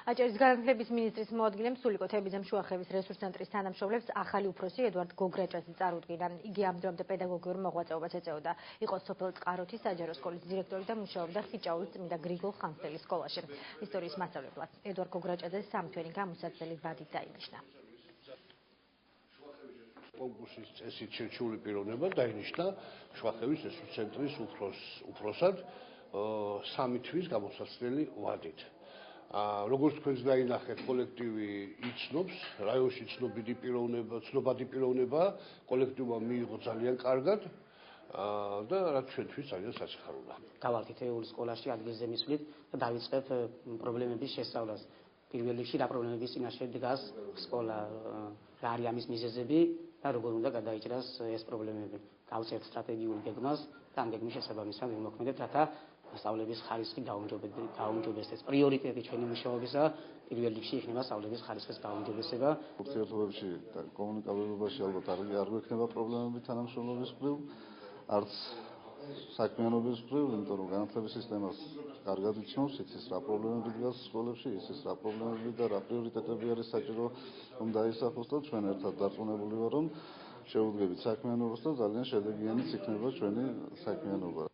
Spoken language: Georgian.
აჭარის განათლების მინისტრის მოადგილემ სულიკო თებიძემ შუახევის რესურს ცენტრის თანამშრომლებს ახალი უფროსი ედვარდ გოგრაჭაძე წარუდგინა. იგი ამ დრომდე პედაგოგიურ მოღვაწეობას ეწეოდა. იყო სოფელ წყაროთის საჯარო სკოლის დირექტორი და მუშაობდა ხიჭაურის წმინდა გრიგოლ ხანძთელის სკოლაში. ისტორიის მასწავლებლად ედვარდ გოგრაჭაძეს 3 თვიანი გამოსაცდელი ვადით დაინიშნა. კონკურსის წესით შერჩეული პიროვნება დაინიშნა შუახევის რესურს ცენტრის უფროსად 3 თვის გამოსაცდელი ვადით. როგორც თქვენს დაინახეთ, კოლექტივი იცნობს, რაიონში ცნობადი პიროვნება, კოლექტივმა მიიღო ძალიან კარგად და რაც ჩვენთვის ძალიან სასიხარულოა. გავალთით ეულის სკოლაში ადგილზე მისვლით და დავიწყებ პრობლემების შესწავლას. პირველ რიგში რა პრობლემების წინაშე დგას სკოლა, რა არის ამის მიზეზები და როგორ უნდა გადაიჭრას ეს პრობლემები. გავწერთ სტრატეგიულ გეგმას და ამ გეგმის შესაბამისად ვიმოქმედებთ, რათა სწავლების ხარისხი გაუმჯობესდეს. პრიორიტეტი ჩვენი მუშაობისა პირველ რიგში იქნება სწავლების ხარისხის გაუმჯობესება. ურთიერთობებში და კომუნიკაბელობაში ალბათ არ გვექნება პრობლემები თანამშრომლობის მხრივ, არც საქმიანობის მხრივ, იმიტომ რომ განათლების სისტემას კარგად იცნობს, იცის რა პრობლემები დგას სკოლებში, იცის რა პრობლემები და რა პრიორიტეტები არის საჭირო რომ დაისახოს და ჩვენ ერთად დარწმუნებული ვარ, რომ შევუდგებით საქმიანობას და ძალიან შედეგიანიც იქნება ჩვენი საქმიანობა.